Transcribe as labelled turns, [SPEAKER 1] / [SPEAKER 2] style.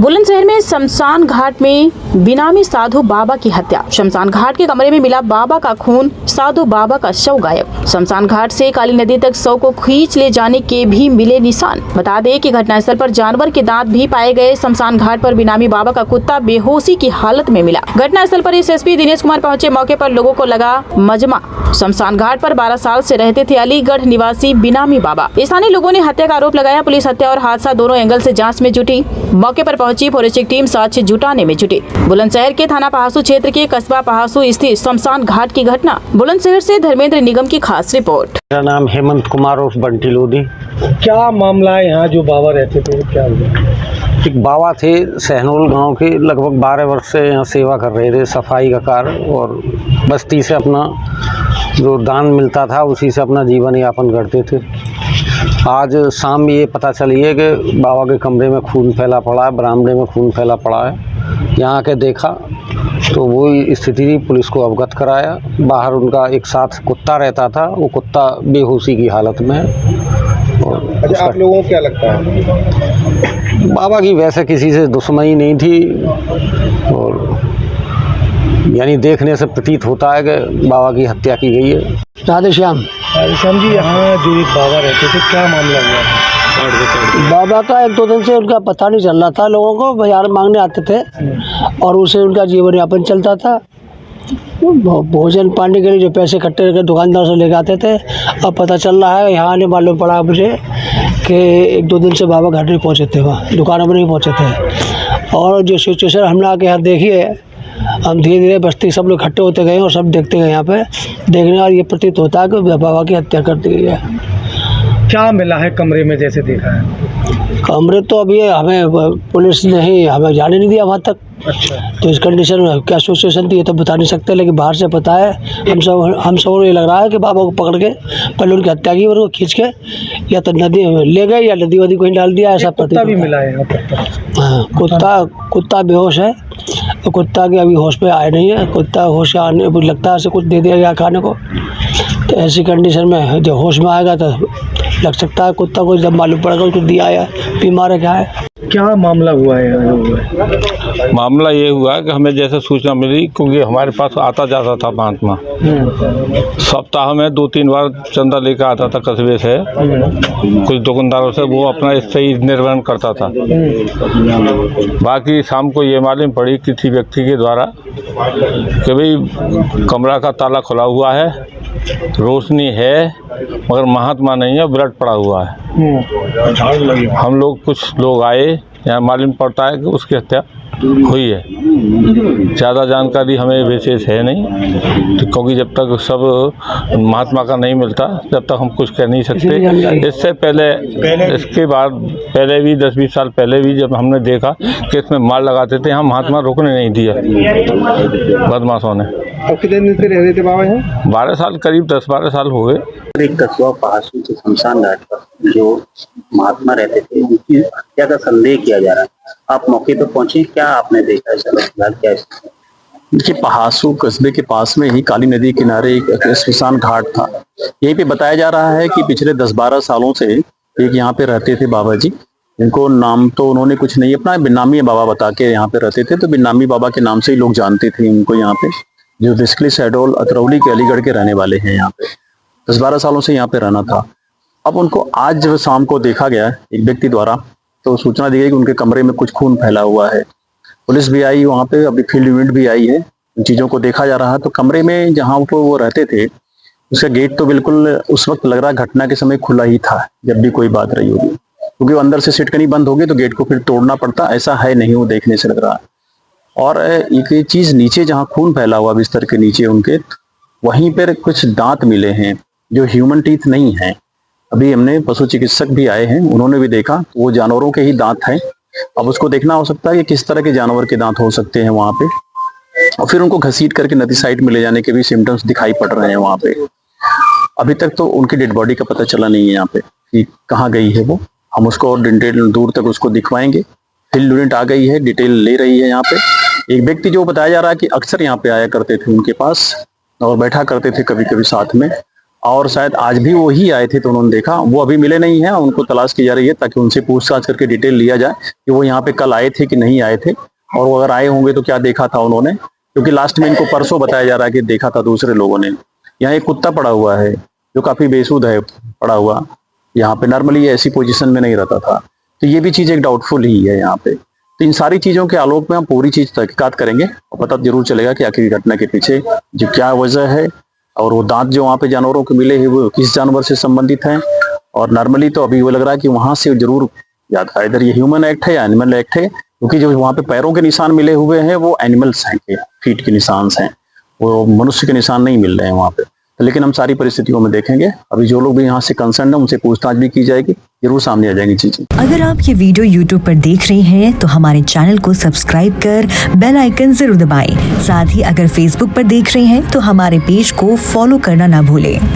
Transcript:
[SPEAKER 1] बुलंदशहर में शमशान घाट में बेनामी साधु बाबा की हत्या। शमशान घाट के कमरे में मिला बाबा का खून, साधु बाबा का शव गायब। शमशान घाट से काली नदी तक शव को खींच ले जाने के भी मिले निशान। बता दें कि घटनास्थल पर जानवर के दांत भी पाए गए। शमशान घाट पर बेनामी बाबा का कुत्ता बेहोशी की हालत में मिला। घटनास्थल पर एसएसपी दिनेश कुमार पहुंचे। मौके पर लोगों को लगा मजमा। शमशान घाट पर 12 साल से रहते थे अलीगढ़ निवासी बेनामी बाबा। स्थानीय लोगों ने हत्या का आरोप लगाया। पुलिस हत्या और हादसा दोनों एंगल से जांच में जुटी। मौके पर पहुंची फोरेंसिक टीम साक्ष्य जुटाने में जुटी। बुलंदशहर के थाना पहासू क्षेत्र के कस्बा पहासू स्थित शमशान घाट की घटना। बुलंदशहर से धर्मेंद्र निगम की खास रिपोर्ट।
[SPEAKER 2] मेरा नाम हेमंत कुमार उर्फ बंटी लोधी।
[SPEAKER 3] क्या मामला है यहाँ जो बाबा रहते थे, क्या हुआ?
[SPEAKER 2] एक बाबा थे सहनोल गांव के, लगभग 12 वर्ष से यहाँ सेवा कर रहे थे, सफाई का कार्य, और बस्ती से अपना जो दान मिलता था उसी से अपना जीवन यापन करते थे। आज शाम ये पता चली है कि बाबा के कमरे में खून फैला पड़ा है, बरामदे में खून फैला पड़ा है। यहाँ आके देखा तो वो स्थिति थी, पुलिस को अवगत कराया। बाहर उनका एक साथ कुत्ता रहता था, वो कुत्ता बेहोशी की हालत में है।
[SPEAKER 3] अच्छा, आप लोगों को क्या लगता है?
[SPEAKER 2] बाबा की वैसे किसी से दुश्मनी नहीं थी, और यानी देखने से प्रतीत होता है कि बाबा की हत्या की गई है।
[SPEAKER 4] राधे श्याम
[SPEAKER 3] जी, यहाँ जो एक बाबा रहते थे, क्या मामला हुआ?
[SPEAKER 4] बाबा का 1-2 दिन से उनका पता नहीं चल रहा था। लोगों को बाजार मांगने आते थे और उसे उनका जीवन यापन चलता था। भोजन पानी के लिए जो पैसे इकट्ठे करके दुकानदार से लेके आते थे। अब पता चल रहा है, यहाँ नहीं मालूम पड़ा मुझे कि 1-2 दिन से बाबा घर नहीं पहुँचे थे, वहाँ दुकानों में नहीं पहुँचे थे। और जो सिचुएशन हमने आके यहाँ देखी है, हम धीरे धीरे बस्ती सब लोग इकट्ठे होते गए और सब देखते गए। यहाँ पे देखने और ये प्रतीत होता है कि बाबा की हत्या कर दी गई है।
[SPEAKER 3] क्या मिला है कमरे में, जैसे देखा है?
[SPEAKER 4] कमरे तो अभी हमें पुलिस ने ही हमें जाने नहीं दिया वहाँ तक।
[SPEAKER 3] अच्छा,
[SPEAKER 4] तो इस कंडीशन में क्या सिचुएशन थी ये तो बता नहीं सकते, लेकिन बाहर से पता है। हम सब को ये लग रहा है कि बाबा को पकड़ के पहले उनकी हत्या की और उनको खींच के या तो नदी ले गए या नदी वदी कहीं डाल दिया, ऐसा
[SPEAKER 3] कुत्ता भी मिला है यहाँ पर।
[SPEAKER 4] हाँ, कुत्ता बेहोश है। तो कुत्ता के अभी होश पे आए नहीं है। कुत्ता होश आने लगता है ऐसे कुछ दे दिया गया खाने को, तो ऐसी कंडीशन में जब होश में आएगा तो लग सकता है कुत्ता को जब मालूम पड़ेगा उसको दिया है, बीमार है क्या है।
[SPEAKER 3] क्या मामला हुआ है?
[SPEAKER 5] मामला ये हुआ कि हमें जैसे सूचना मिली, क्योंकि हमारे पास आता जाता था महात्मा, सप्ताह में 2-3 बार चंदा लेकर आता था कस्बे से, कुछ दुकानदारों से। वो अपना सही निर्वहन करता था। बाकी शाम को ये मालूम पड़ी किसी व्यक्ति के द्वारा कि भाई कमरा का ताला खुला हुआ है, रोशनी है, मगर महात्मा नहीं है, ब्लड पड़ा हुआ है। हम लोग कुछ लोग आए, यहाँ मालूम पड़ता है कि उसकी हत्या हुई है। ज़्यादा जानकारी हमें विशेष है नहीं, तो क्योंकि जब तक सब महात्मा का नहीं मिलता जब तक हम कुछ कह नहीं सकते। इससे पहले, इसके बाद पहले भी 10-20 साल पहले भी जब हमने देखा कि इसमें मार लगाते थे, हम महात्मा रोकने नहीं दिया बदमाशों ने।
[SPEAKER 3] और कितने दिन से रह रहे थे बाबा यहाँ?
[SPEAKER 5] 12 साल, करीब 10-12 साल हो गए।
[SPEAKER 6] एक कस्बा पहासू के शमशान घाट पर जो महात्मा रहते थे उनकी हत्या का संदेह किया जा रहा है। आप मौके पर पहुंचे, क्या आपने देखा है? क्या
[SPEAKER 7] देखिए, पहासू कस्बे के पास में ही काली नदी किनारे एक शमशान घाट था। यहीं पे बताया जा रहा है कि पिछले 10-12 सालों से एक यहाँ पे रहते थे बाबा जी। इनको नाम तो उन्होंने कुछ नहीं, अपना बेनामी बाबा बता के यहाँ पे रहते थे। तो बेनामी बाबा के नाम से ही लोग जानते थे उनको यहाँ पे, जो बेसिकली शहडोल अतरौली के अलीगढ़ के रहने वाले हैं। यहाँ पे 10-12 सालों से यहाँ पे रहना था। अब उनको आज जब शाम को देखा गया एक व्यक्ति द्वारा, तो सूचना दी गई कि उनके कमरे में कुछ खून फैला हुआ है। पुलिस भी आई वहाँ पे, अभी फील्ड यूनिट भी आई है, इन चीज़ों को देखा जा रहा है। तो कमरे में जहाँ पर वो रहते थे उसका गेट तो बिल्कुल उस वक्त लग रहा घटना के समय खुला ही था, जब भी कोई बात रही होगी, क्योंकि अंदर से सिटकनी बंद होगी तो गेट को फिर तोड़ना पड़ता। ऐसा है नहीं, वो देखने से लग रहा है। और एक चीज़ नीचे जहाँ खून फैला हुआ बिस्तर के नीचे उनके, वहीं पर कुछ दांत मिले हैं जो ह्यूमन टीथ नहीं है। अभी हमने पशु चिकित्सक भी आए हैं, उन्होंने भी देखा, वो जानवरों के ही दांत हैं। अब उसको देखना हो सकता है कि किस तरह के जानवर के दांत हो सकते हैं वहाँ पे, और फिर उनको घसीट करके नदी साइड में ले जाने के भी सिम्टम्स दिखाई पड़ रहे हैं वहाँ पे। अभी तक तो उनकी डेड बॉडी का पता चला नहीं है यहाँ पे कि कहाँ गई है वो। हम उसको और डिटेल दूर तक उसको दिखवाएंगे। फील्ड यूनिट आ गई है, डिटेल ले रही है यहाँ पे। एक व्यक्ति जो बताया जा रहा है कि अक्सर यहाँ पे आया करते थे उनके पास और बैठा करते थे कभी कभी साथ में, और शायद आज भी वो ही आए थे तो उन्होंने देखा, वो अभी मिले नहीं है, उनको तलाश की जा रही है ताकि उनसे पूछताछ करके डिटेल लिया जाए कि वो यहाँ पे कल आए थे कि नहीं आए थे, और वो अगर आए होंगे तो क्या देखा था उन्होंने, क्योंकि लास्ट में इनको परसों बताया जा रहा है कि देखा था दूसरे लोगों ने। यहाँ एक कुत्ता पड़ा हुआ है जो काफी बेसुध है पड़ा हुआ, यहाँ पे नॉर्मली ऐसी पोजीशन में नहीं रहता था, तो ये भी चीज एक डाउटफुल ही है यहाँ पे। तो इन सारी चीजों के आलोक में हम पूरी चीज तहकीकात करेंगे और पता जरूर चलेगा कि आखिर घटना के पीछे जो क्या वजह है, और वो दांत जो वहाँ पे जानवरों के मिले हैं वो किस जानवर से संबंधित हैं। और नॉर्मली तो अभी वो लग रहा है कि वहां से जरूर याद था, इधर ये ह्यूमन एक्ट है या एनिमल एक्ट है, क्योंकि जो वहाँ पे पैरों के निशान मिले हुए हैं वो एनिमल्स हैं, फीट के निशान हैं, वो मनुष्य के निशान नहीं मिल रहे हैं वहाँ पे। लेकिन हम सारी परिस्थितियों में देखेंगे, अभी जो लोग भी यहाँ से कंसर्न है उनसे पूछताछ भी की जाएगी, जरूर सामने आ जाएंगी चीजें।
[SPEAKER 8] अगर आप ये वीडियो YouTube पर देख रहे हैं तो हमारे चैनल को सब्सक्राइब कर बेल आइकन जरूर दबाएं। साथ ही अगर Facebook पर देख रहे हैं तो हमारे पेज को फॉलो करना ना भूलें।